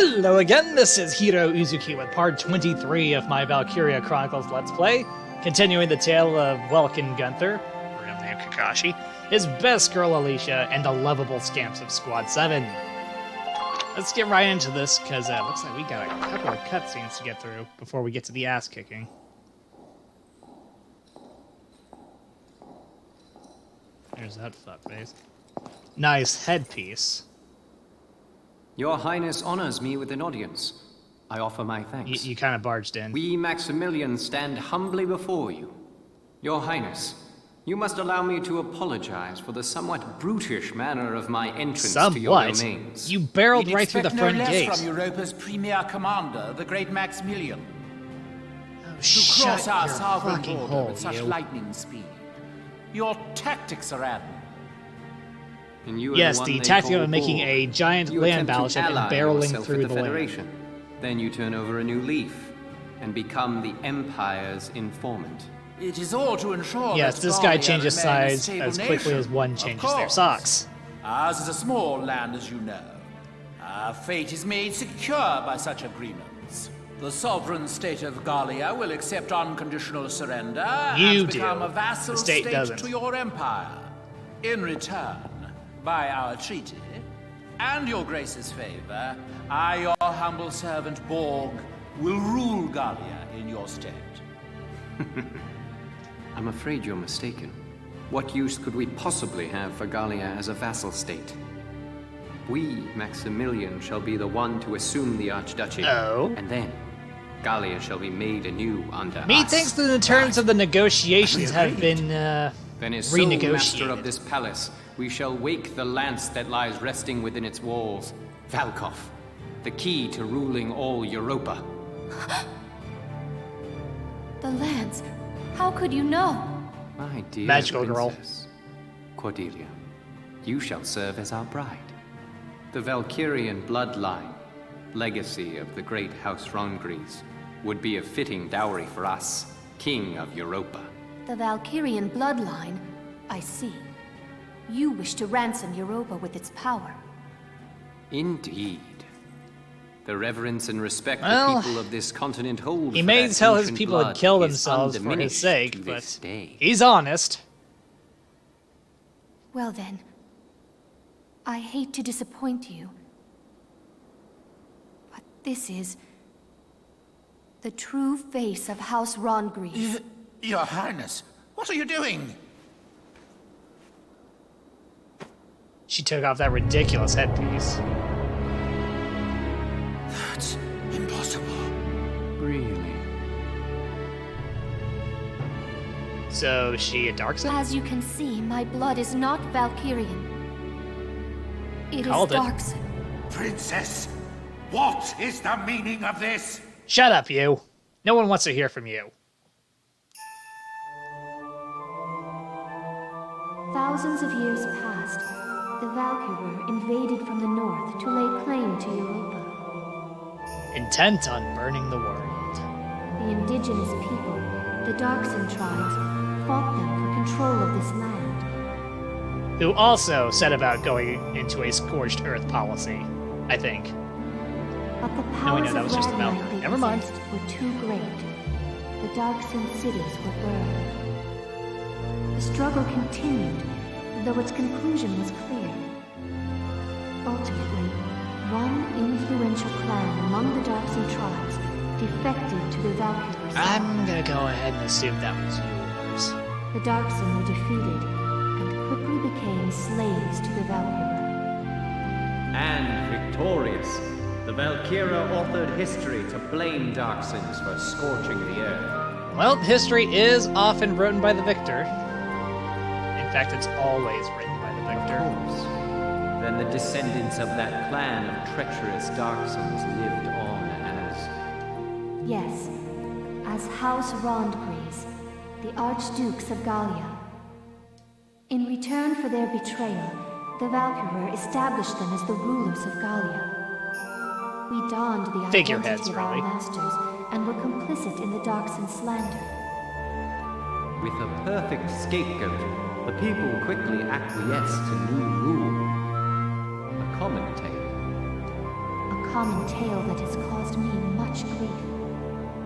Hello again, this is Heero Uzuki with part 23 of my Valkyria Chronicles Let's Play, continuing the tale of Welkin Gunther, real name Kakashi, his best girl Alicia, and the lovable scamps of Squad 7. Let's get right into this, because it looks like we got a couple of cutscenes to get through before we get to the ass-kicking. There's that fuckface. Nice headpiece. Your Highness honors me with an audience. I offer my thanks. You kind of barged in. We Maximilians stand humbly before you. Your Highness, you must allow me to apologize for the somewhat brutish manner of my entrance to your domains. You barreled right through the front gate. From Europa's premier commander, the great Maximilian. Oh, To cross our your sovereign fucking border hole, with such you. lightning speed. Your tactics are admirable. And you are Yes, one the they tactic call of making Borg. a giant You land attempt to battleship and ally barreling yourself through with the the land. Federation. Then you turn over a new leaf and become the Empire's informant. It is all to ensure Yes, that this guy Valkyria changes remain a sides stable as quickly nation. as one Of changes their course. socks. Ours is a small land, as you know. Our fate is made secure by such agreements. The sovereign state of Gallia will accept unconditional surrender You and become do. a vassal The state doesn't. to your empire. In return, by our treaty and your grace's favor, I, your humble servant Borg, will rule Gallia in your stead. I'm afraid you're mistaken. What use could we possibly have for Gallia as a vassal state? We, Maximilian, shall be the one to assume the Archduchy. Oh. And then, Gallia shall be made anew under Methinks us. that the terms of the negotiations have been, Then as sole master renegotiated. of this palace, we shall wake the lance that lies resting within its walls. Valkov, the key to ruling all Europa. The lance. How could you know? My dear Magical girl. princess, Cordelia, you shall serve as our bride. The Valkyrian bloodline, legacy of the great House Rongries, would be a fitting dowry for us, King of Europa. The Valkyrian bloodline? I see. You wish to ransom Europa with its power. Indeed. The reverence and respect Well, the people of this continent hold he for may that tell his ancient people to blood kill is themselves for his undiminished to sake, this but day. he's honest. Well then, I hate to disappoint you, but this is the true face of House Rongries. Your Highness, what are you doing? She took off that ridiculous headpiece. That's impossible. Really? So, is she a Darkson? As you can see, my blood is not Valkyrian. It is Called it. Darkson. Princess, what is the meaning of this? Shut up, you. No one wants to hear from you. Thousands of years passed. The Valkyrie invaded from the north to lay claim to Europa. Intent on burning the world. The indigenous people, the Darkson tribes, fought them for control of this land. Who also set about going into a scorched earth policy, I think. But the No, powers that of was just a Ragnarok Valkyrie. they Never mind. possessed were too great. The Darkson cities were burned. The struggle continued, though its conclusion was clear. Ultimately, one influential clan among the Darkson tribes defected to the Valkyrie side. I'm gonna go ahead and assume that was yours. The Darkson were defeated and quickly became slaves to the Valkyrie. And victorious, the Valkyria authored history to blame Darksons for scorching the earth. Well, history is often written by the victor. In fact, it's always written by the victor. Then the descendants of that clan of treacherous Darksons lived on as... Yes, as House Rondgries, the Archdukes of Gallia. In return for their betrayal, the Valkyrie established them as the rulers of Gallia. We donned the Figureheads, identity of really. our masters and were complicit in the Darkson slander. With a perfect scapegoat, the people quickly acquiesced to new rule. A common tale. A common tale that has caused me much grief.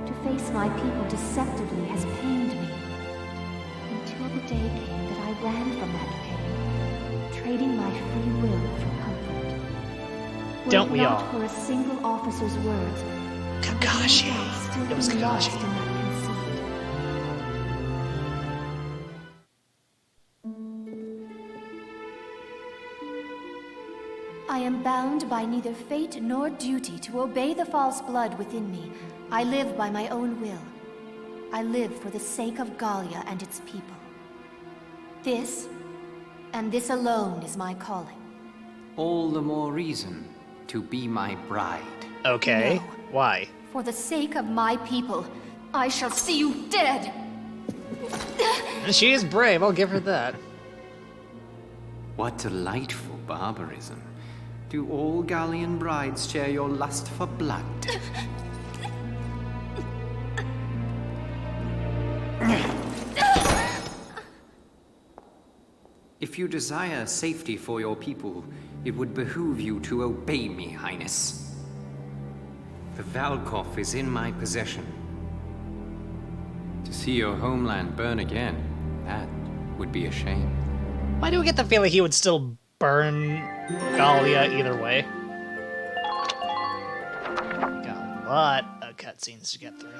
To face my people deceptively has pained me. Until the day came that I ran from that pain, trading my free will for comfort. Don't we all? Not for a single officer's words, Kakashi. It was lost Kakashi. in that conceit. I am bound by neither fate nor duty to obey the false blood within me. I live by my own will. I live for the sake of Gallia and its people. This, and this alone, is my calling. All the more reason to be my bride. Okay. No. Why? For the sake of my people, I shall see you dead! She is brave, I'll give her that. What delightful barbarism. Do all Gallian brides share your lust for blood? If you desire safety for your people, it would behoove you to obey me, Highness. The Valkov is in my possession. To see your homeland burn again, that would be a shame. Why do we get the feeling he would still burn Gallia either way? Got a lot of cutscenes to get through.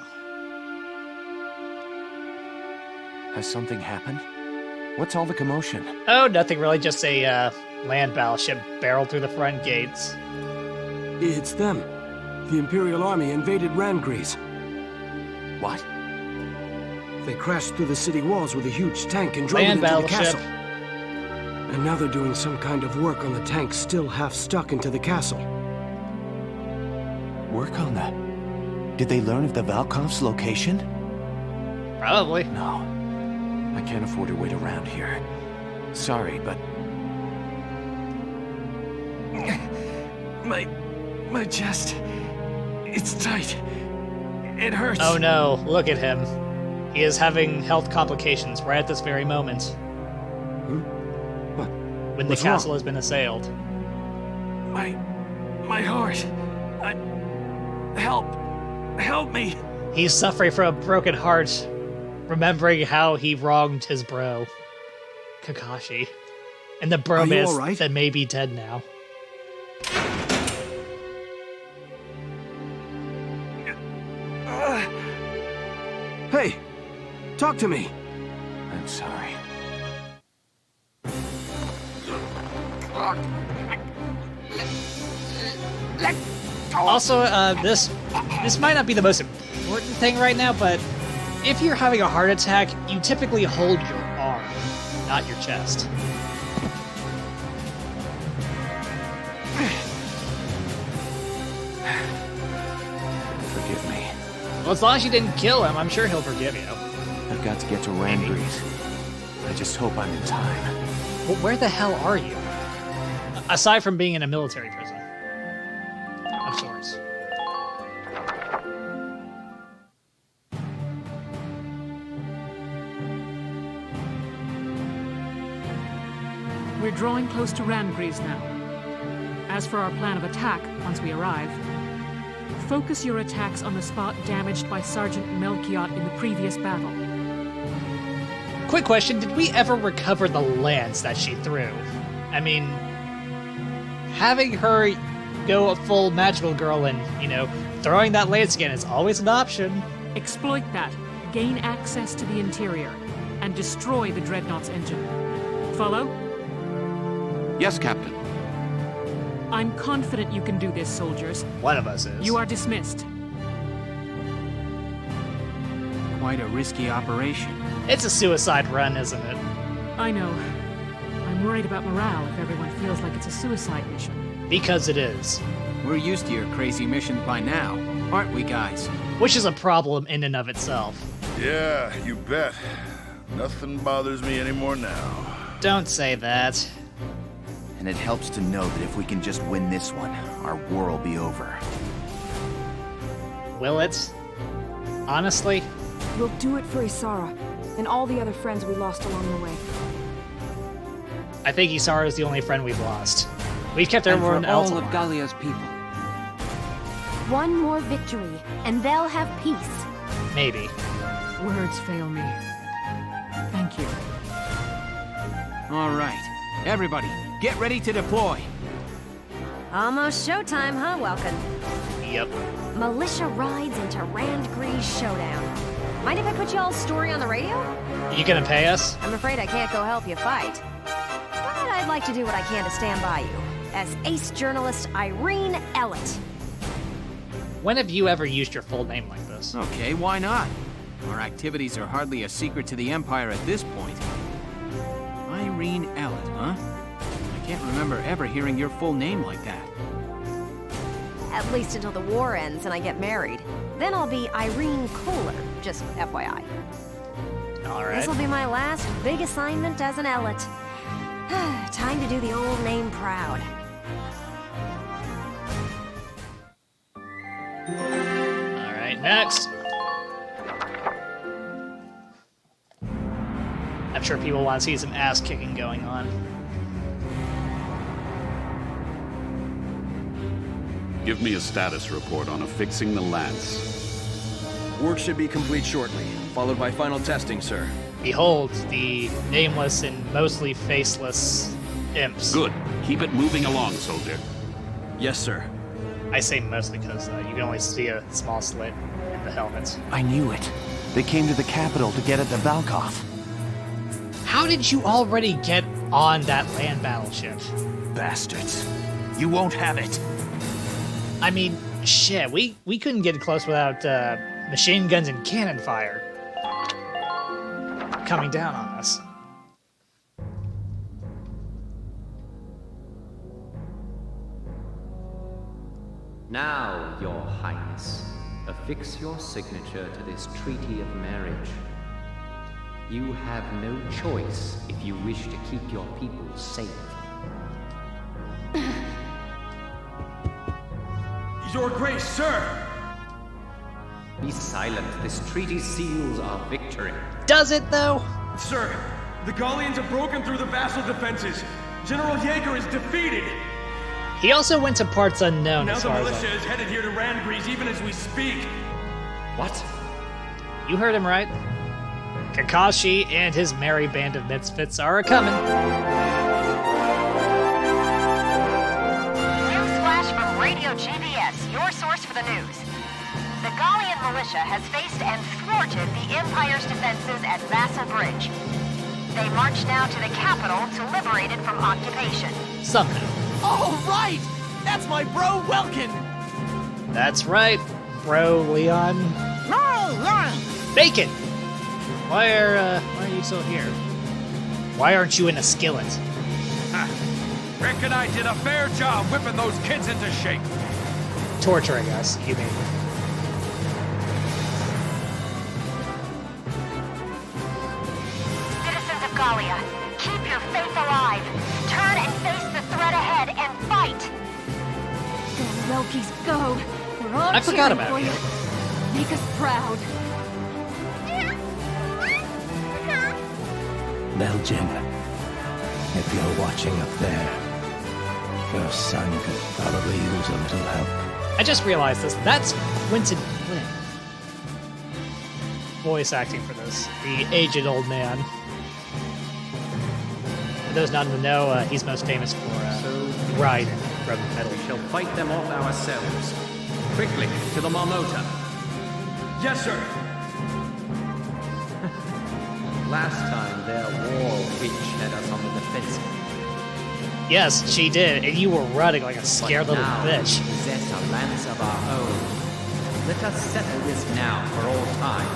Has something happened? What's all the commotion? Oh, nothing really, just a land battleship barreled through the front gates. It's them. The Imperial Army invaded Rangries. What? They crashed through the city walls with a huge tank and drove it Land into the battleship. castle. And now they're doing some kind of work on the tank still half stuck into the castle. Work on that? Did they learn of the Valkov's location? Probably. No. I can't afford to wait around here. Sorry, but... My chest... It's tight. It hurts. Oh no, look at him. He is having health complications right at this very moment. What? When the What's castle wrong? has been assailed. My heart. Help me. He's suffering from a broken heart, remembering how he wronged his bro, Kakashi. And the Are you bromance all right? that may be dead now. Hey, talk to me. I'm sorry. Also, this might not be the most important thing right now, but if you're having a heart attack, you typically hold your arm, not your chest. Forgive me. Well, as long as you didn't kill him, I'm sure he'll forgive you. I've got to get to Rangries. I just hope I'm in time. But where the hell are you? Aside from being in a military prison. Of sorts. We're drawing close to Rangries now. As for our plan of attack, once we arrive, focus your attacks on the spot damaged by Sergeant Melchiot in the previous battle. Quick question, did we ever recover the lance that she threw? I mean, having her go a full magical girl and, throwing that lance again is always an option. Exploit that, gain access to the interior, and destroy the Dreadnought's engine. Follow? Yes, Captain. I'm confident you can do this, soldiers. One of us is. You are dismissed. Quite a risky operation. It's a suicide run, isn't it? I know. I'm worried about morale if everyone feels like it's a suicide mission. Because it is. We're used to your crazy missions by now, aren't we, guys? Which is a problem in and of itself. Yeah, you bet. Nothing bothers me anymore now. Don't say that. And it helps to know that if we can just win this one, our war will be over. Will it? Honestly? We'll do it for Isara, and all the other friends we lost along the way. I think Isara is the only friend we've lost. We've kept And everyone for else all of alive. Gallia's people. One more victory, and they'll have peace. Maybe. Words fail me. Thank you. All right. Everybody, get ready to deploy. Almost showtime, huh, Welkin? Yep. Militia rides into Randgree's showdown. Mind if I put y'all's story on the radio? You gonna pay us? I'm afraid I can't go help you fight. But I'd like to do what I can to stand by you. As ace journalist Irene Ellett. When have you ever used your full name like this? Okay, why not? Our activities are hardly a secret to the Empire at this point. Irene Ellett, huh? I can't remember ever hearing your full name like that. At least until the war ends and I get married. Then I'll be Irene Kohler, just FYI. Alright. This'll be my last big assignment as an Ellett. Time to do the old name proud. Alright, next. I'm sure people want to see some ass kicking going on. Give me a status report on affixing the lance. Work should be complete shortly, followed by final testing, sir. Behold, the nameless and mostly faceless imps. Good. Keep it moving along, soldier. Yes, sir. I say mostly because you can only see a small slit in the helmets. I knew it. They came to the capital to get at the Valkov. How did you already get on that land battleship? Bastards. You won't have it. I mean, shit, we couldn't get close without machine guns and cannon fire coming down on us. Now, Your Highness, affix your signature to this treaty of marriage. You have no choice if you wish to keep your people safe. Your Grace, sir! Be silent. This treaty seals our victory. Does it, though? Sir, the Gallians have broken through the vassal defenses. General Jaeger is defeated. He also went to parts unknown Now as the far as militia is headed here to Randgrees even as we speak. What? You heard him right. Kakashi and his merry band of misfits are a-coming. Newsflash from Radio GBS, your source for the news. The Gallian militia has faced and thwarted the Empire's defenses at Vassal Bridge. They march now to the capital to liberate it from occupation. Somehow. All right! That's my bro, Welkin! That's right, bro, Leon. Bacon! Why are you still here? Why aren't you in a skillet? Reckon I did a fair job whipping those kids into shape. Torturing us, you mean? Citizens of Gallia, keep your faith alive. Turn and face the threat ahead and fight. Go, Welkies, go. We're all I forgot cheering about for you. Make us proud. Belgian, if you're watching up there, your son could probably use a little help. I just realized this. That's Quentin Flynn. Voice acting for this. The aged old man. For those not in the know, he's most famous for Ride in Broken Metal. We shall fight them off ourselves. Quickly, to the Marmota. Yes, sir. Last time, their war witch had us on the defensive. Yes, she did, and you were running like a scared little bitch. We possess a lance of our own. Let us settle this now for all time.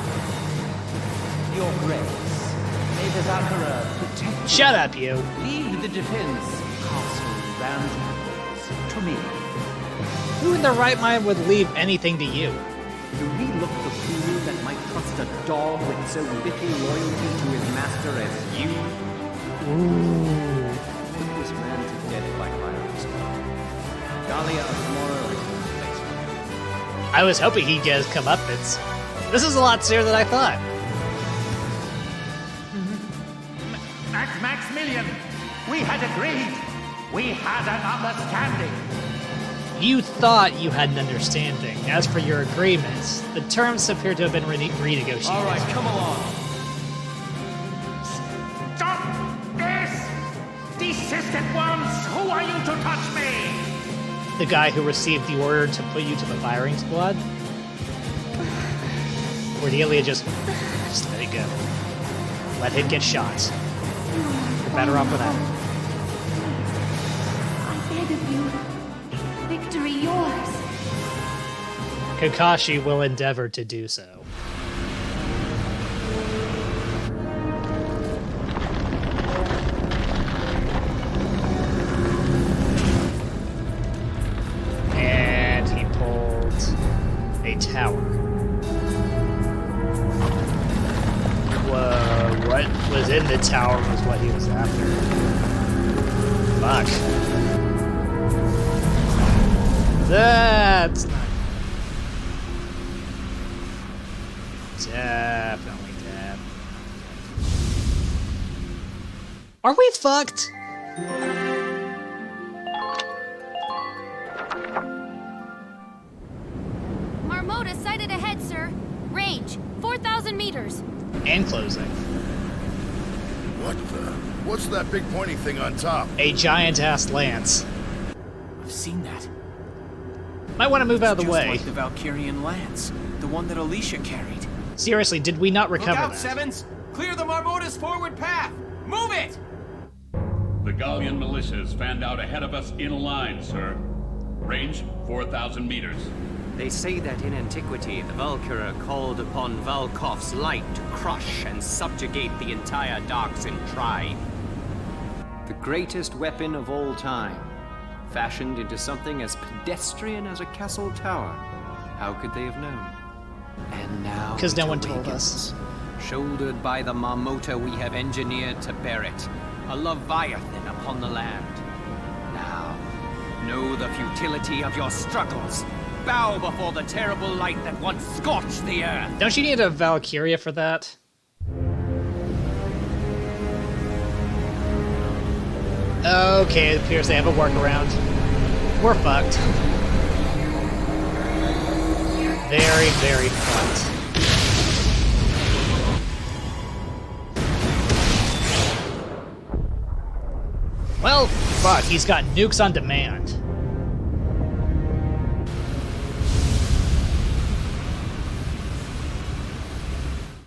Your Grace, may the Valkyria protect you. Shut up, you. Leave the defense, Castle Randgrees, to me. Who in their right mind would leave anything to you? Do we look the fool that might trust a dog with so little loyalty to his master as you? Ooh. Put this man to death by firing squad. Gallia tomorrow is in place. I was hoping he'd get his comeuppance. This is a lot sooner than I thought. Maximilian, we had agreed. We had an understanding. You thought you had an understanding. As for your agreements, the terms appear to have been renegotiated. All right, come along. Stop this! Desisted ones! Who are you to touch me? The guy who received the order to put you to the firing squad? Cordelia just let it go. Let him get shot. You're better off without him. I beg of you. Victory yours. Kakashi will endeavor to do so. And he pulled a tower. Whoa, what was in the tower was what he was after. Fuck. That's not definitely that. Are we fucked? Marmota sighted ahead, sir. Range, 4,000 meters. And closing. What's that big pointy thing on top? A giant-ass lance. I've seen that. Might want to move out of the way. Like the Valkyrian lance, the one that Alicia carried. Seriously, did we not recover Look out, that? Sevens! Clear the Marmota's forward path! Move it! The Gallian militia is fanned out ahead of us in a line, sir. Range 4,000 meters. They say that in antiquity, the Valkyria called upon Valkov's light to crush and subjugate the entire Darksin tribe. The greatest weapon of all time, fashioned into something as pedestrian as a castle tower. How could they have known? And now, because no one told us. Shouldered by the Marmota we have engineered to bear it, a Leviathan upon the land. Now, know the futility of your struggles. Bow before the terrible light that once scorched the earth. Don't you need a Valkyria for that? Okay, it appears they have a workaround. We're fucked. Very, very fucked. Well, fuck, he's got nukes on demand.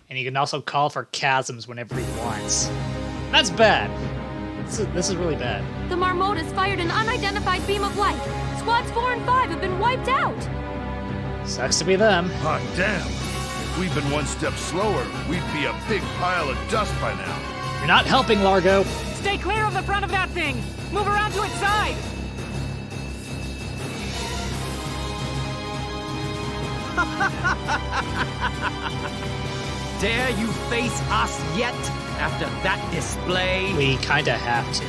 And he can also call for chasms whenever he wants. That's bad. This is really bad. The Marmotas fired an unidentified beam of light. Squads 4 and 5 have been wiped out. Sucks to be them. Hot damn. If we'd been one step slower, we'd be a big pile of dust by now. You're not helping, Largo. Stay clear of the front of that thing! Move around to its side! Dare you face us yet, after that display? We kinda have to.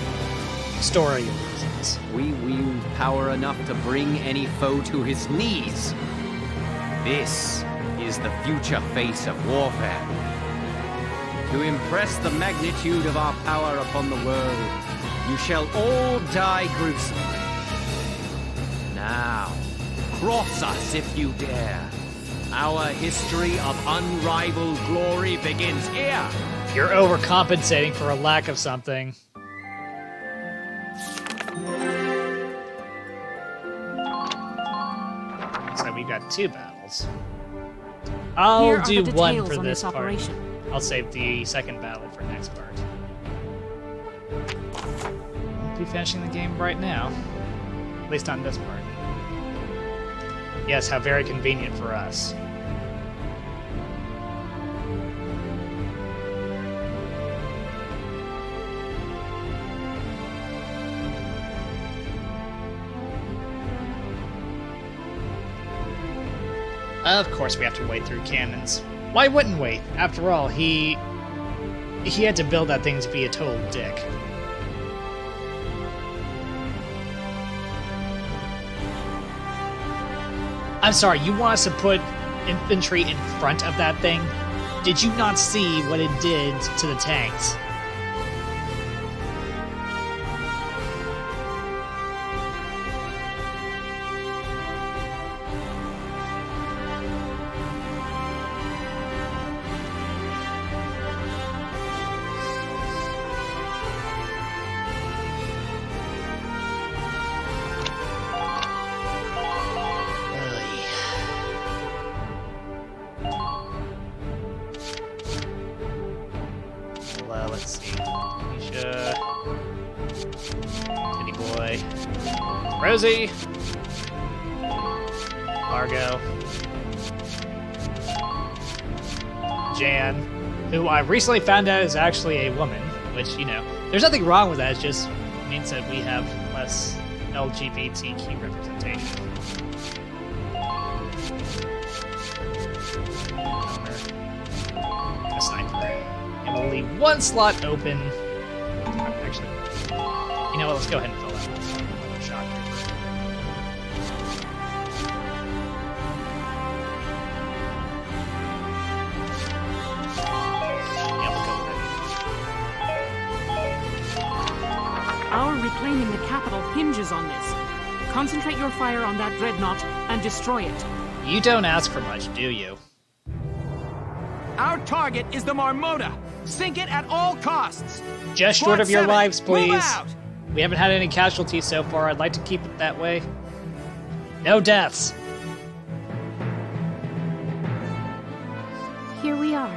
Story reasons. We wield power enough to bring any foe to his knees. This is the future face of warfare. To impress the magnitude of our power upon the world, you shall all die gruesomely. Now, cross us if you dare. Our history of unrivaled glory begins here. You're overcompensating for a lack of something. So we got 2 battles. I'll do one for this part. Operation. I'll save the second battle for next part. I'll be finishing the game right now. At least on this part. Yes, how very convenient for us. Of course we have to wade through cannons. Why wouldn't we? After all, he had to build that thing to be a total dick. I'm sorry, you want us to put infantry in front of that thing? Did you not see what it did to the tanks? Rosie. Largo. Jan, who I recently found out is actually a woman, which, you know, there's nothing wrong with that, it just means that we have less LGBTQ representation. A sniper. And we'll leave one slot open. Actually, you know what, let's go ahead and fill that one slot with another shot. Our reclaiming the capital hinges on this. Concentrate your fire on that dreadnought and destroy it. You don't ask for much, do you? Our target is the Marmota. Sink it at all costs. Just short of your lives, please. Move out. We haven't had any casualties so far. I'd like to keep it that way. No deaths. Here we are,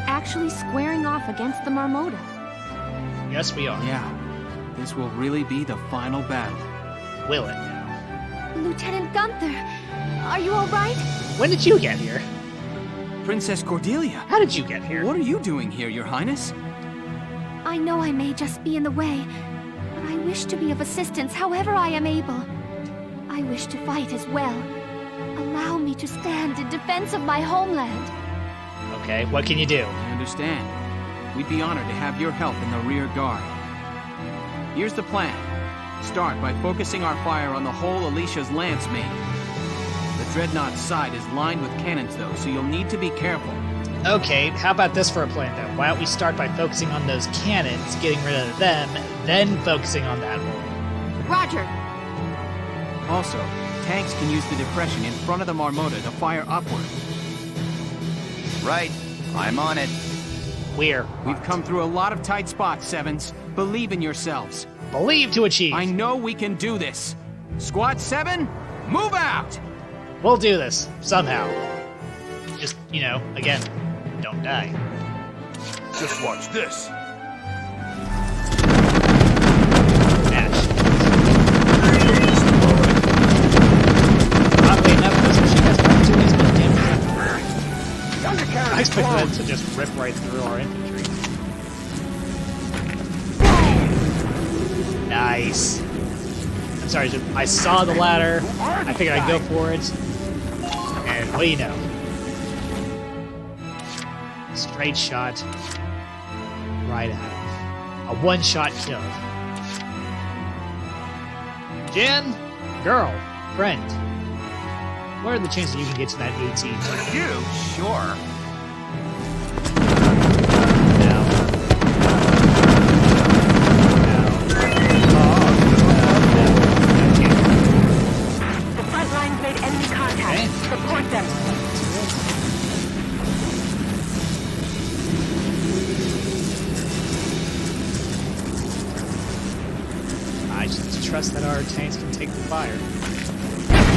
actually squaring off against the Marmota. Yes, we are. Yeah, this will really be the final battle. Will it now? Lieutenant Gunther, are you all right? When did you get here? Princess Cordelia. How did you get here? What are you doing here, Your Highness? I know I may just be in the way, but I wish to be of assistance however I am able. I wish to fight as well. Allow me to stand in defense of my homeland. Okay, what can you do? I understand. We'd be honored to have your help in the rear guard. Here's the plan. Start by focusing our fire on the whole Alicia's lance main. The Dreadnought's side is lined with cannons, though, so you'll need to be careful. Okay, how about this for a plan, though? Why don't we start by focusing on those cannons, getting rid of them, then focusing on that hole? Roger. Also, tanks can use the depression in front of the Marmota to fire upward. Right. I'm on it. We've come through a lot of tight spots, Sevens. Believe in yourselves. Believe to achieve. I know we can do this. Squad 7, move out! We'll do this, somehow. Just, you know, again, don't die. Just watch this. Oddly enough, this machine has not too much damage. I expect them to just rip right through our infantry. Nice. I'm sorry, I saw the ladder. I figured I'd go for it. And what do you know? Straight shot. Right at him. A one-shot kill. Jen, girl, friend. What are the chances you can get to that 18? You? Sure. The front lines made enemy contact. Support them. I just trust that our tanks can take the fire.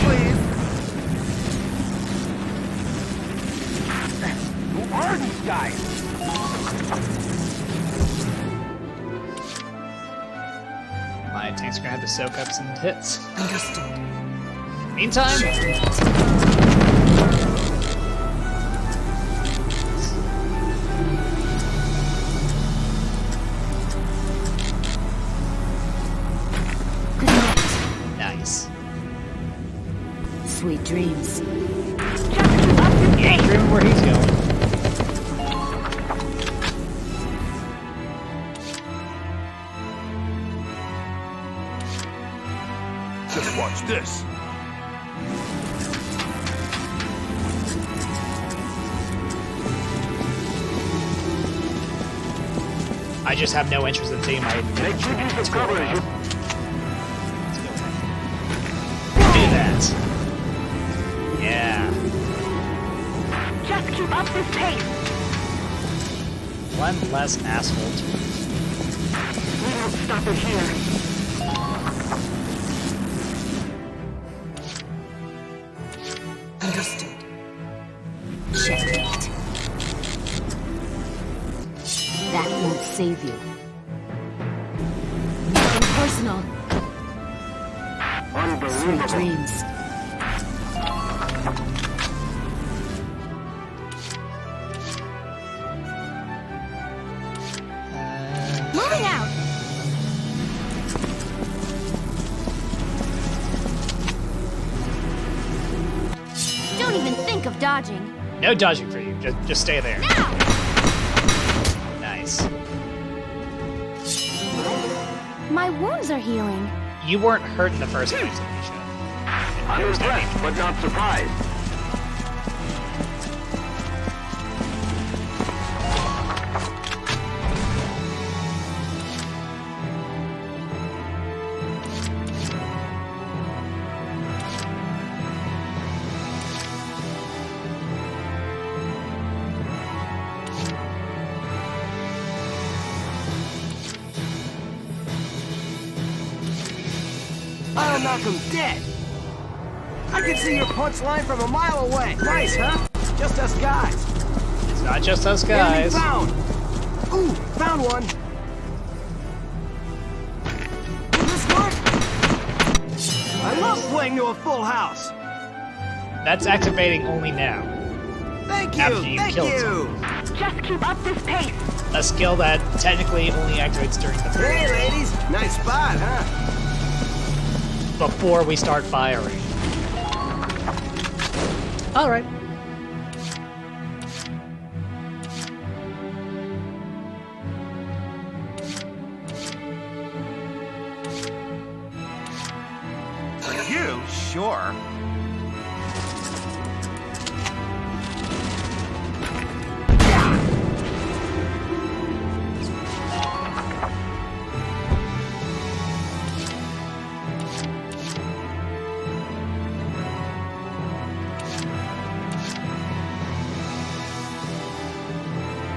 Please. Who are these guys? My tanks are gonna have to soak up some hits. Understood. Meantime, Good night. nice. Sweet dreams. He ain't dreaming where he's going. Just watch this. I just have no interest in seeing my infantry score up. Do that. Yeah. Just keep up this pace. One less asshole. We won't stop it here. Understood. Checkmate. That won't save you. Nothing personal. Sweet dreams. Moving out! Don't even think of dodging. No dodging for you. Just stay there. Now! Nice. My wounds are healing. You weren't hurt in the first place, Alicia. I'm impressed, but not surprised. I'll knock him dead. I can see your punchline from a mile away. Nice, huh? Just us guys. It's not just us guys. Enemy found. Ooh, found one. This work? I love playing to a full house. That's activating only now. Thank you. After you Thank killed you. someone. Just keep up this pace. A skill that technically only activates during the Hey, ladies. Nice spot, huh? before we start firing. All right. You? Sure.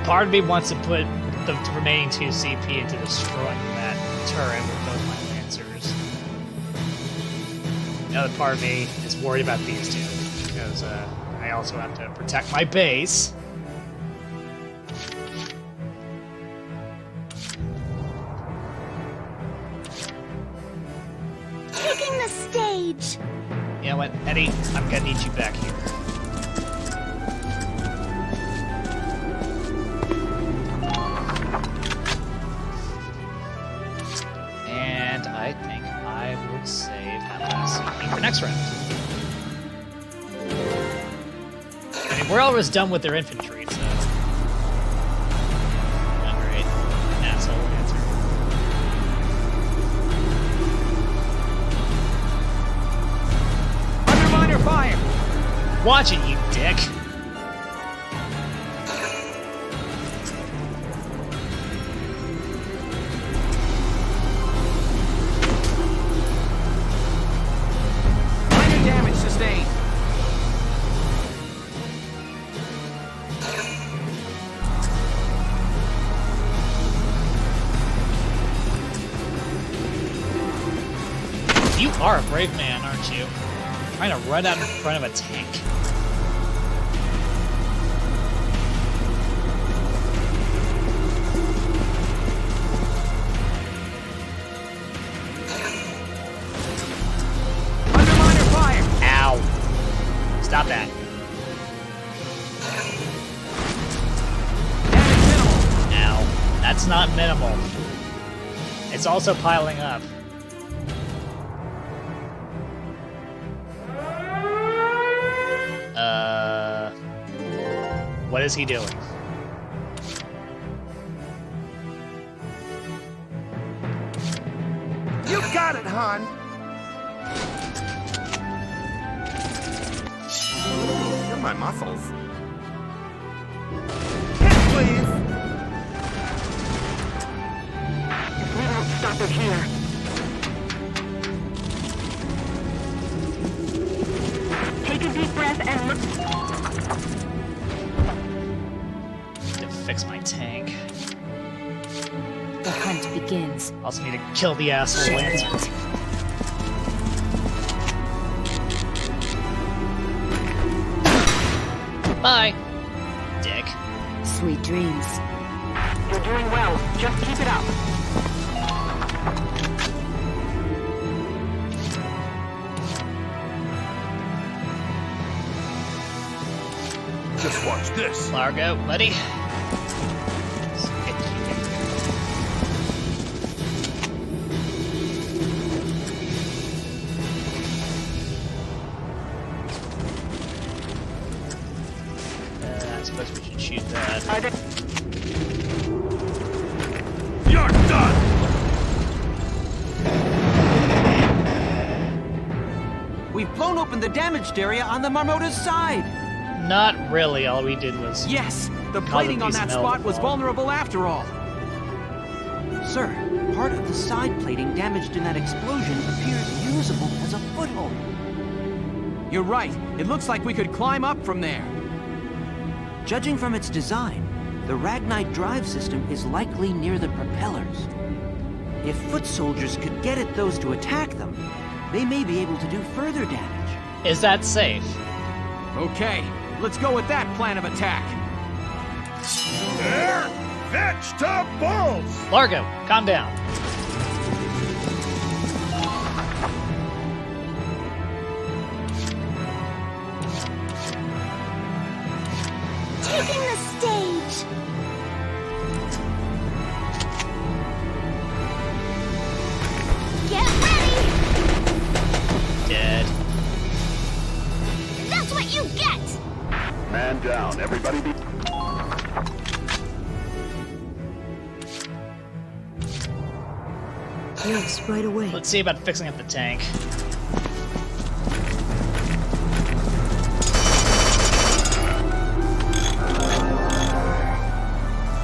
Part of me wants to put the remaining 2 CP into destroying that turret with both my lancers. The other part of me is worried about these two, because I also have to protect my base. Taking the stage! You know what, Eddie? I'm gonna need you back here. And I think I would save that last CP for next round. I mean, we're almost done with their infantry, so... Not great. Asshole answer. Underminer fire! Watching you, dick! Minor damage sustained. You are a brave man, aren't you? Trying to run out in front of a tank. Underminer fire! Ow. Stop that. Ow. That's not minimal. It's also piling up. What is he doing? You got it, hon. You're my muscles. Hit, please. We don't stop it here. Take a deep breath and look. To fix my tank. The hunt begins. Also need to kill the asshole lancer. Bye, dick. Sweet dreams. You're doing well. Just keep it up. Just watch this. Largo, buddy. I suppose we should shoot that. You're done! We've blown open the damaged area on the Marmota's side! Not really, all we did was... Yes! The cause plating a on piece that of metal spot to was fall. vulnerable after all! Sir, part of the side plating damaged in that explosion appears usable as a foothold. You're right. It looks like we could climb up from there. Judging from its design, the Ragnite drive system is likely near the propellers. If foot soldiers could get at those to attack them, they may be able to do further damage. Is that safe? Okay, let's go with that plan of attack. There! Vegetables! Largo, calm down. Taking the stage. Get ready. Dead. That's what you get. Man down, everybody be... Yes, right away. Let's see about fixing up the tank.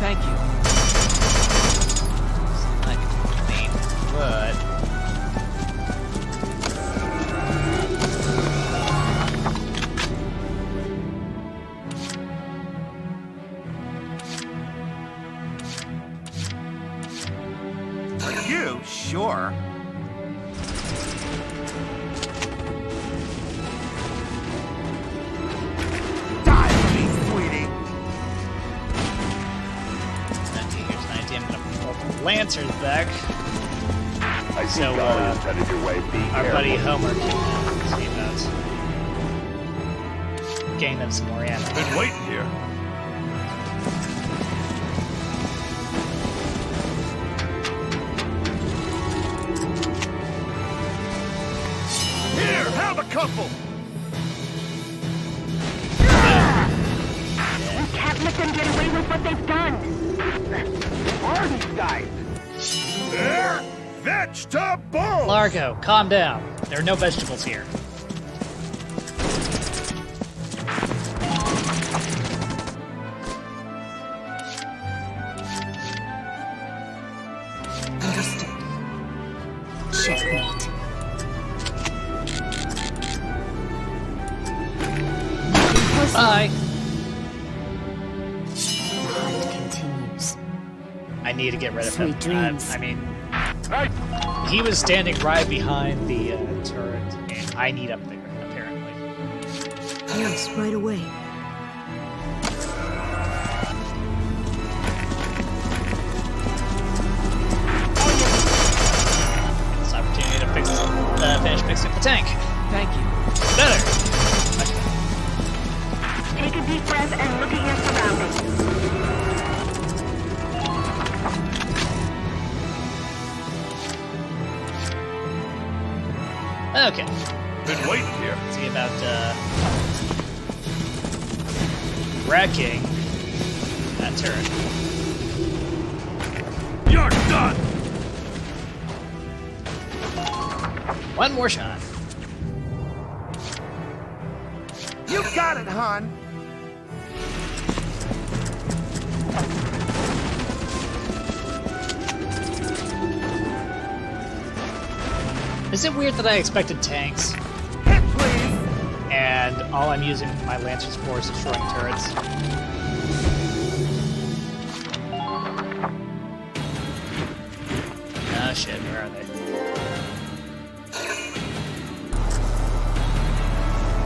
Thank you. Like clean, but Are you sure? Die for me, sweetie! here's an idea. I'm gonna pull the Lancers back. I see So, Gallians headed your way. Be Our careful. buddy Homer can see about getting them some more ammo. Been waiting here. Here, have a couple! We can't let them get away with what they've done. Who are these guys? There! Vegetables! Largo, calm down. There are no vegetables here. Understood. Checkmate. Bye. The hunt continues. I need to get rid of Sweet him. dreams. I mean, he was standing right behind the turret, and I need up there, apparently. Yes, right away. This opportunity to finish fixing the tank. Thank you. Better. Take a deep breath and look at your surroundings. Okay. Been waiting here. See about wrecking that turret. You're done! One more shot. You got it, hon! Is it weird that I expected tanks? Hit, please! And all I'm using my Lancers for is destroying turrets? Oh shit, where are they?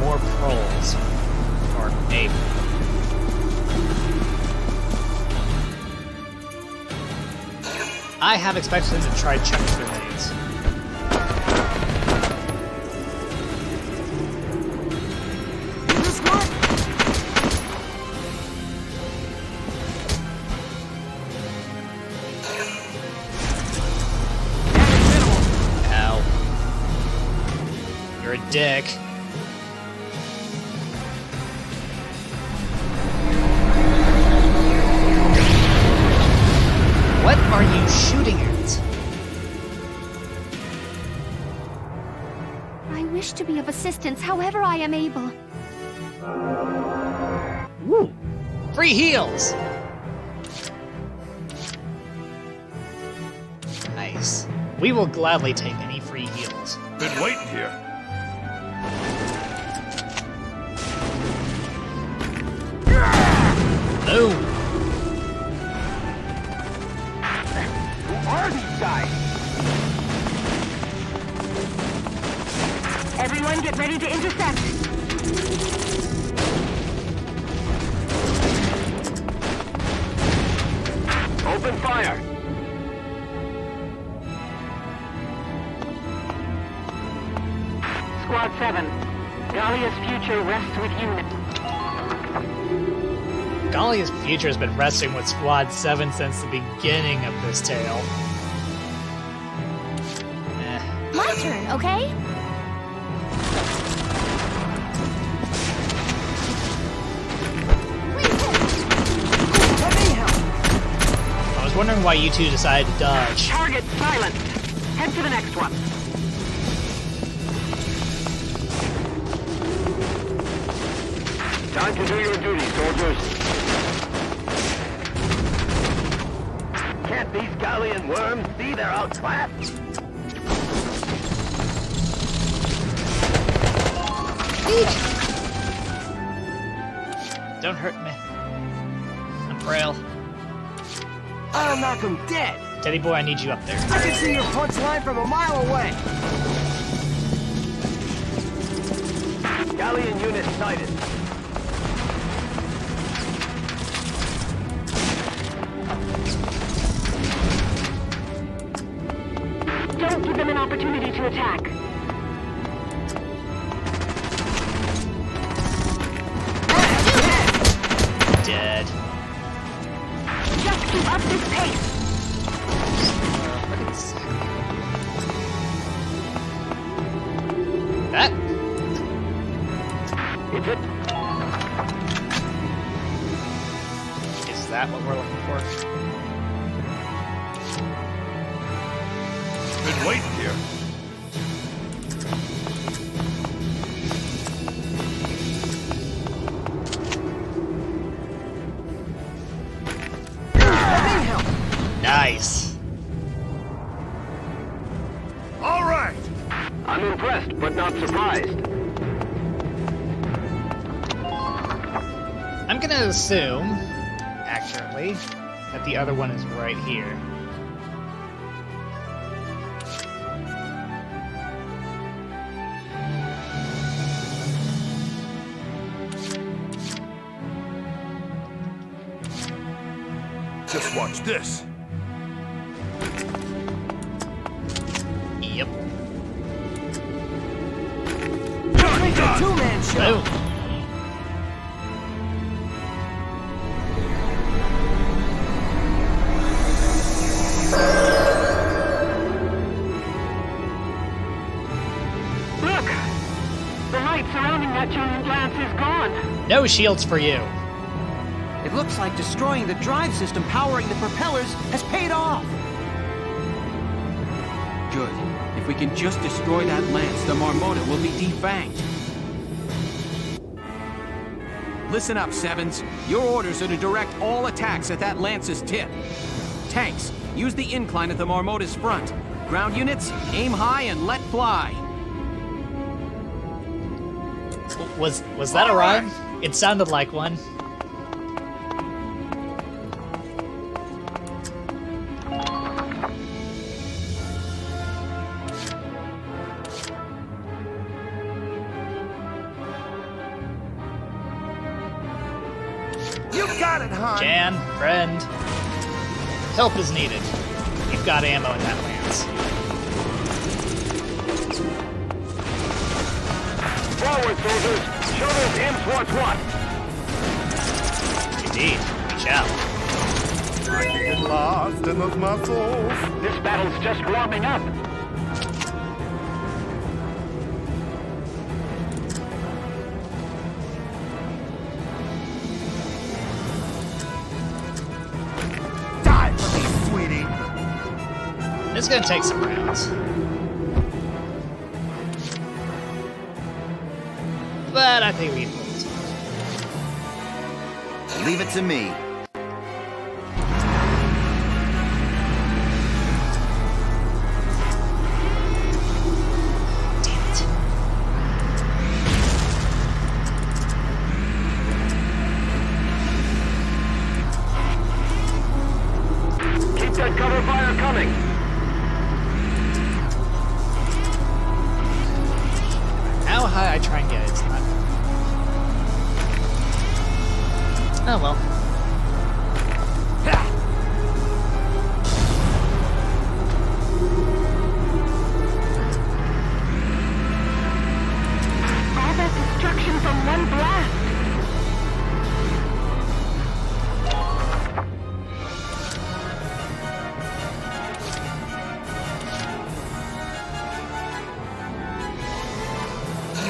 More proles. Or maybe. I have expected them to try chucking grenades. dick. What are you shooting at? I wish to be of assistance however I am able. Woo! Free heals! Nice. We will gladly take any free heals. Been waiting here. Boom! Who are these guys? Everyone get ready to intercept. Open fire. Squad 7. Gallia's future rests with you. Gallia's future has been resting with Squad 7 since the beginning of this tale. My turn, okay? I was wondering why you two decided to dodge. Target silenced. Head to the next one. Time to do your duty, soldiers. Can't these Gallian worms see they're outclassed? Don't hurt me. I'm frail. I'll knock him dead. Teddy boy, I need you up there. I can see your punch line from a mile away. Gallian unit sighted. Don't give them an opportunity to attack. Dead. Just keep up this pace. That? Is it? Is that what we're looking for? Been waiting here. Nice. All right. I'm impressed, but not surprised. I'm gonna assume, accurately, that the other one is right here. Just watch this. Yep. Two-man show. Boom. Look! The light surrounding that giant lance is gone. No shields for you. It looks like destroying the drive system powering the propellers has paid off. Good. If we can just destroy that lance, the Marmota will be defanged. Listen up, Sevens. Your orders are to direct all attacks at that lance's tip. Tanks, use the incline at the Marmota's front. Ground units, aim high and let fly. Was that a rhyme? It sounded like one. You got it, hon. Jan, friend. Help is needed. You've got ammo in that lance. Forward, soldiers! Show those imps what's what! Indeed, we shall. I can get lost in those muscles. This battle's just warming up. It's gonna take some rounds. But I think we can pull this off. Leave it to me. Cover fire coming! How high I try and get it, it's not. Oh well. All that destruction from one blast!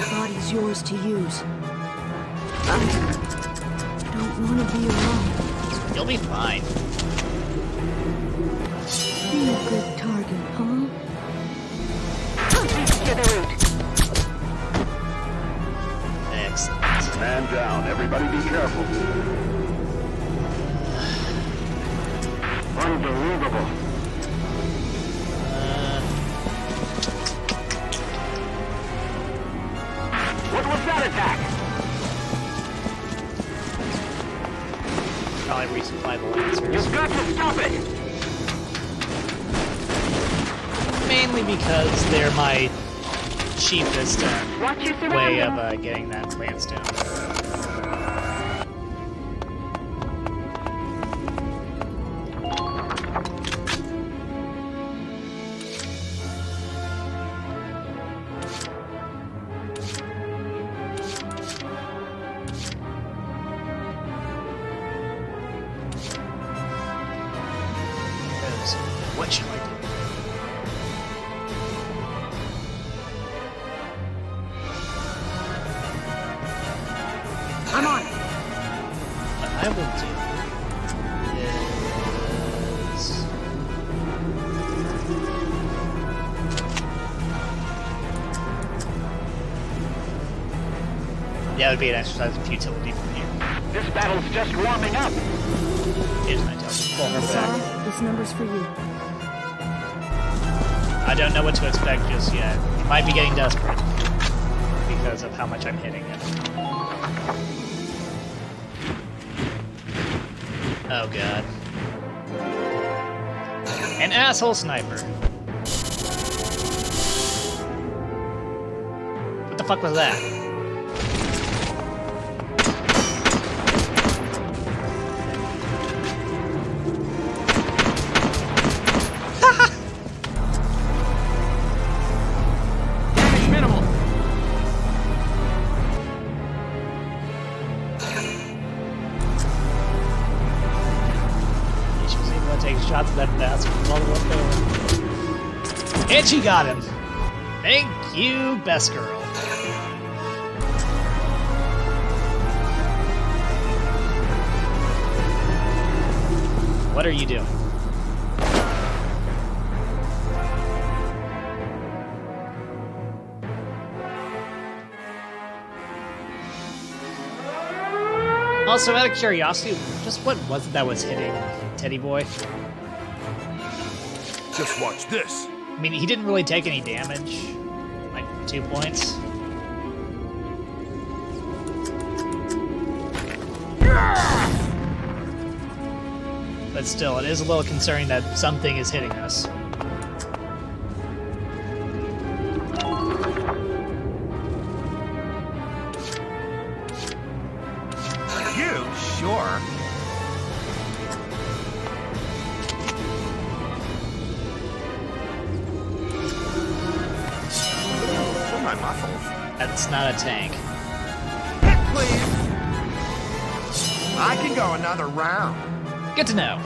Body's yours to use. I don't want to be alone. You'll be fine. Be a good target, huh? Get the root. Excellent. Man down. Everybody be careful. Unbelievable. What was that attack? Probably resupply the lancers. You've got to stop it! Mainly because they're my cheapest way of getting that lance down. What shall I do? I'm on! What I will do is... Yeah, it would be an exercise of futility from here. This battle's just warming up! Here's my tail. Pull her back. This number's for you. I don't know what to expect just yet. You might be getting desperate because of how much I'm hitting it. Oh god. An asshole sniper. What the fuck was that? Shots at that bastard from all the way up there. And she got him. Thank you, best girl. What are you doing? Also, out of curiosity, just what was it that was hitting Teddy Boy? Just watch this. I mean, he didn't really take any damage. Like, 2 points. But still, it is a little concerning that something is hitting us. You? Sure. My muscles. That's not a tank. Hit, please. I can go another round. Good to know.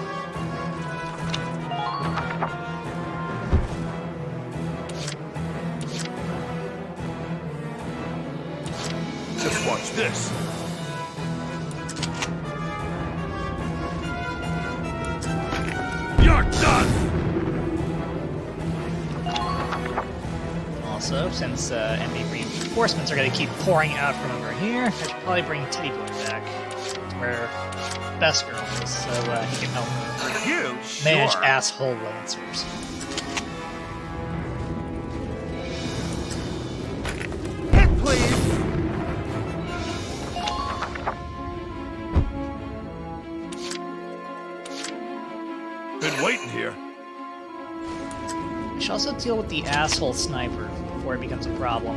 Just watch this. You're done. Also, since enemy reinforcements are going to keep pouring out from over here, I should probably bring Teddy Boy back to where Best Girl is, so he can help her manage asshole lancers. Hit, please! Been waiting here. I should also deal with the asshole sniper before it becomes a problem.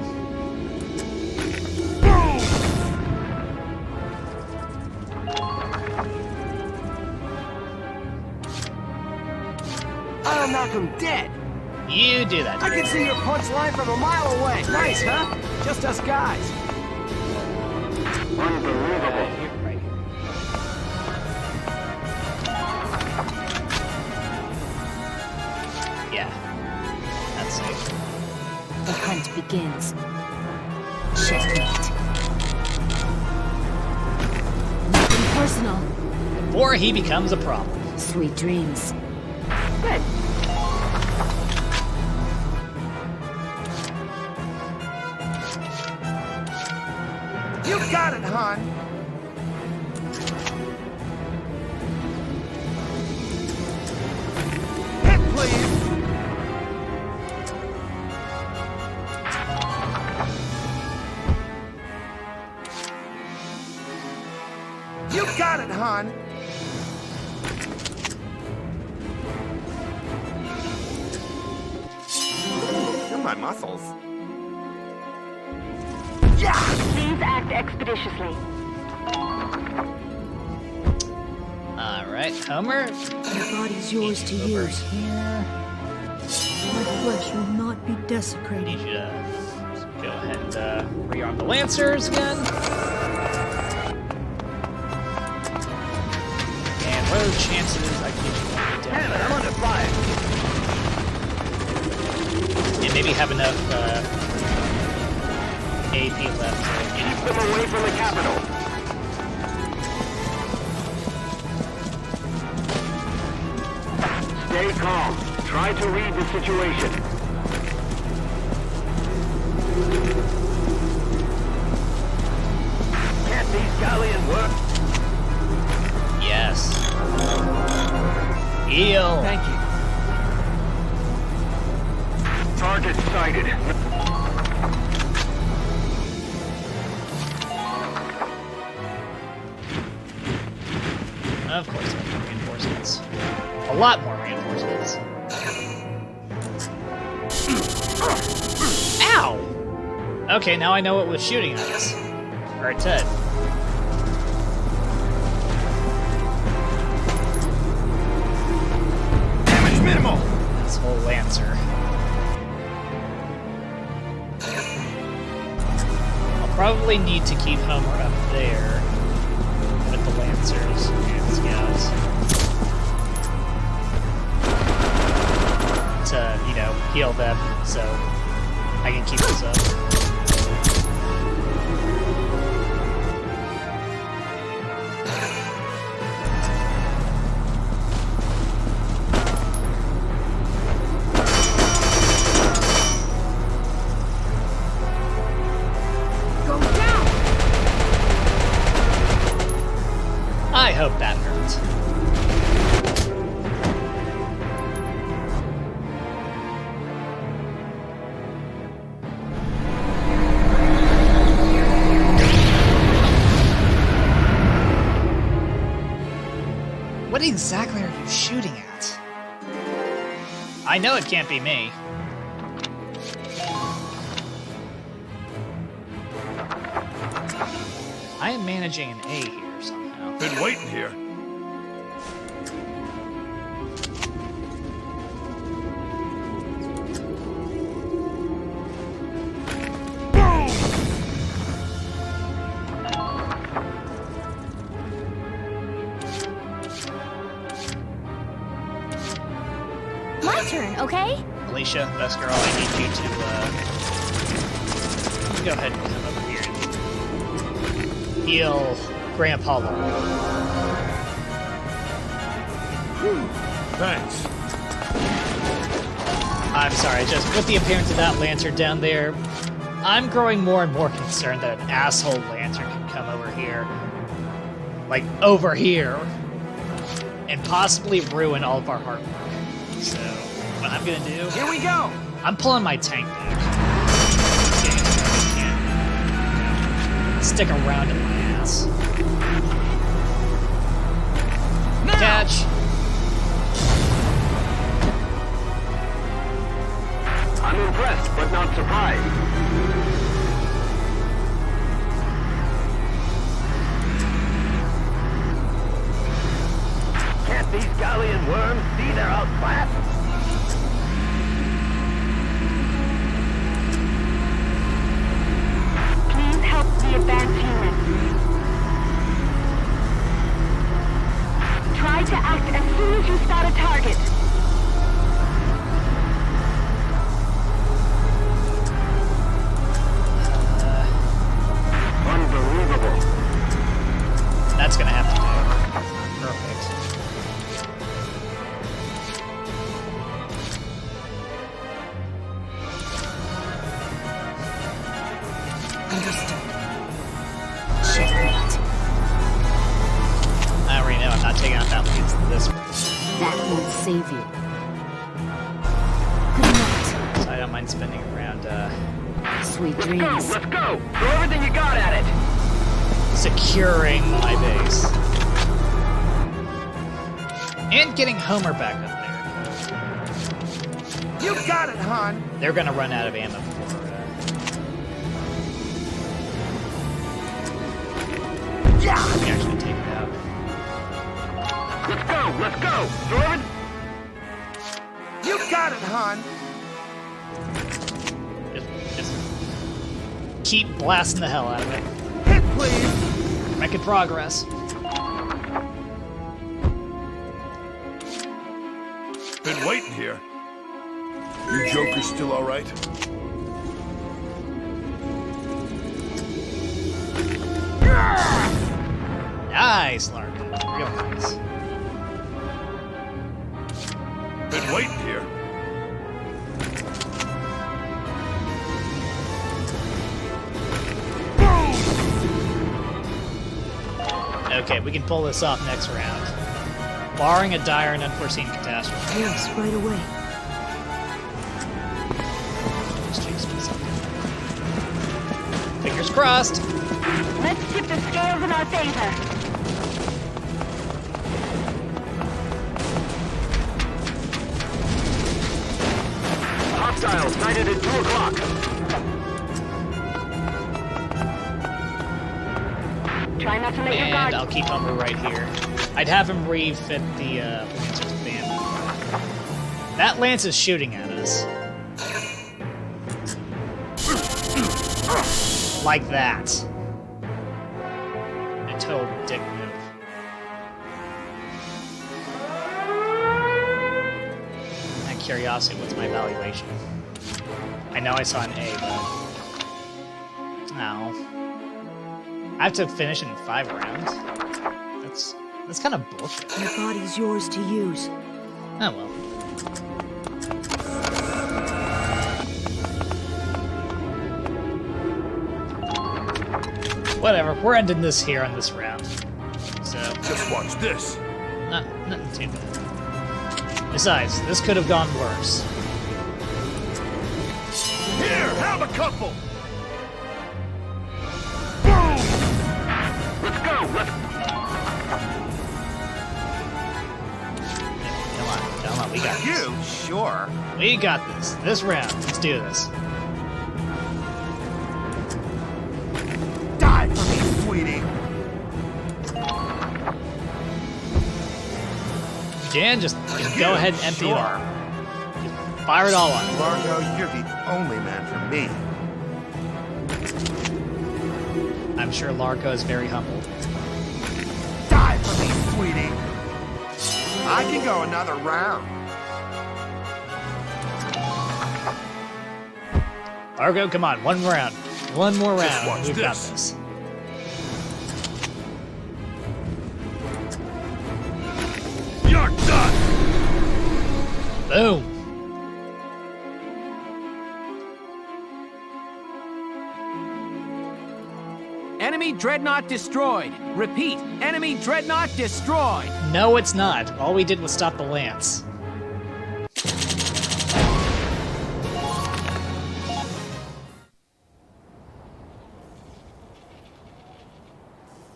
I'll knock him dead! You do that. I can see your punch line from a mile away! Nice, huh? Just us guys. Unbelievable. Right. Yeah. That's safe. The hunt begins. Checkmate. Nothing personal. Before he becomes a problem. Sweet dreams. Good. You got it, hon. Hit, please. You got it, hon. Feel my muscles. Yeah! Please act expeditiously. Alright, Homer. Your body's yours to use. Here. My flesh will not be desecrated. Need you to go ahead and rearm the Lancers again. And what are the chances I can get you down? Damn it, I'm under fire. And maybe have enough AP left to Keep them away from the capital. Stay calm. Try to read the situation. Can't these galleons work? Yes. Heal. Thank you. Target sighted. Of course, I need reinforcements. A lot more reinforcements. Ow! Okay, now I know what was shooting at us. Alright, Ted. Damage minimal. This whole Lancer. I'll probably need to keep Homer up there with the Lancers and Scouts to, you know, heal them so I can keep this up. Go down! I hope that hurt. What exactly are you shooting at? I know it can't be me. I am managing an A here somehow. Been waiting here. My turn, okay? Alicia, best girl, I need you to, go ahead and come over here and heal Grandpa Long. Thanks. I I'm sorry, just with the appearance of that lantern down there, I'm growing more and more concerned that an asshole lantern can come over here. Like, over here. And possibly ruin all of our hard work. So, what I'm gonna do... Here we go! I'm pulling my tank back. Stick around in my ass. Now! Catch! I'm impressed, but not surprised. Can't these Gallian worms see they're outclassed? Please help the advanced humans. Try to act as soon as you spot a target. Unbelievable. That's gonna have to do. Perfect. Understood. Checkmate. I already know I'm not taking out that lance this way. That won't save you. So I don't mind spending around, Sweet dreams. Let's go! Throw everything you got at it! securing my base. And getting Homer back up there. You got it, hon! They're gonna run out of ammo for Yeah! we can actually take it out. Let's go! Let's go! Throw everything... You got it, hon! Just keep blasting the hell out of it. Hit, please! Making progress. Been waiting here. You jokers still all right? Nice, Larkin. Real nice. Been waiting here. Okay, we can pull this off next round. Barring a dire and unforeseen catastrophe. Yes, right away. Just change this up. Fingers crossed. Let's tip the scales in our favor. Hostile sighted at 2 o'clock. Try not to let your guard... And I'll keep Homer right here. I'd have him refit the Lancer's band. That Lance is shooting at us. Like that. A total dick move. Out of curiosity, what's my valuation? I know I saw an A, but... No. I have to finish in 5 rounds? That's kind of bullshit. Your body's yours to use. Oh well. Whatever, we're ending this here on this round. So... Just watch this. Nothing too bad. Besides, this could have gone worse. Here, have a couple! Let's go! Let's... Come on, we got this. You? Sure. We got this. This round. Let's do this. Die for me, sweetie! Jan, just go ahead and empty it all. Just fire it all on. Largo, you're the only man for me. I'm sure Larko is very humbled. Die for me, sweetie! I can go another round. Largo, come on, one round. One more round. watch We've got this. this. You're done! Boom. Enemy dreadnought destroyed. Repeat, enemy dreadnought destroyed. No, it's not. All we did was stop the lance.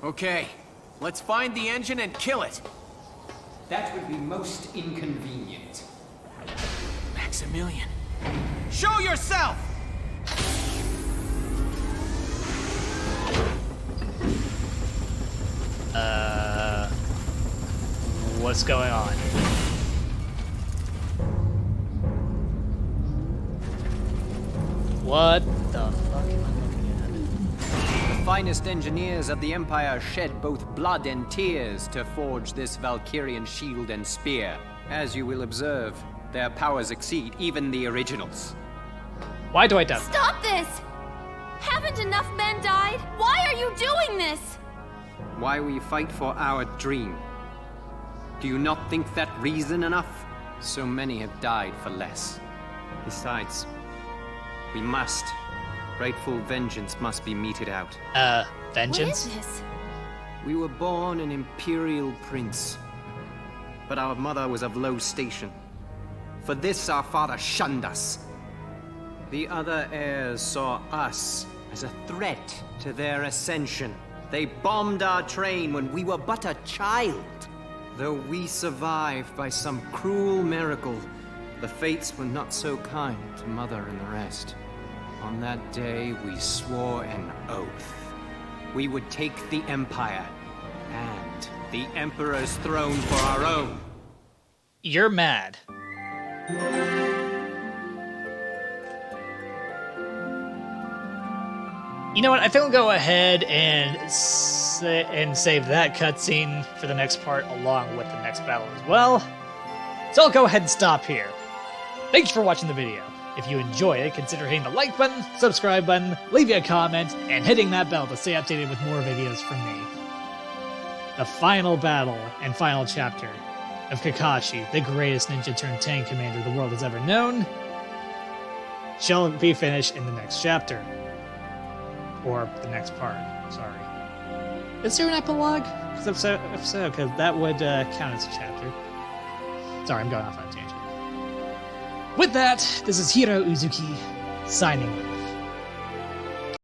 Okay, let's find the engine and kill it. That would be most inconvenient. Maximilian, show yourself! What's going on? What the fuck am I looking at? The finest engineers of the Empire shed both blood and tears to forge this Valkyrian shield and spear. As you will observe, their powers exceed even the originals. Why do I doubt? Stop this! Haven't enough men died? Why are you doing this? Why we fight for our dream. Do you not think that reason enough? So many have died for less. Besides, we must. Rightful vengeance must be meted out. Vengeance? What is this? We were born an imperial prince, but our mother was of low station. For this our father shunned us. The other heirs saw us as a threat to their ascension. They bombed our train when we were but a child. Though we survived by some cruel miracle, the fates were not so kind to Mother and the rest. On that day, we swore an oath. We would take the Empire and the Emperor's throne for our own. You're mad. You know what? I think I'll go ahead and save that cutscene for the next part along with the next battle as well. So I'll go ahead and stop here. Thanks for watching the video. If you enjoyed it, consider hitting the like button, subscribe button, leave a comment, and hitting that bell to stay updated with more videos from me. The final battle and final chapter of Kakashi, the greatest ninja turned tank commander the world has ever known, shall be finished in the next chapter. Or the next part, sorry. Is there an epilogue? If so, because that would count as a chapter. Sorry, I'm going off on a tangent. With that, this is Heero Uzuki, signing off.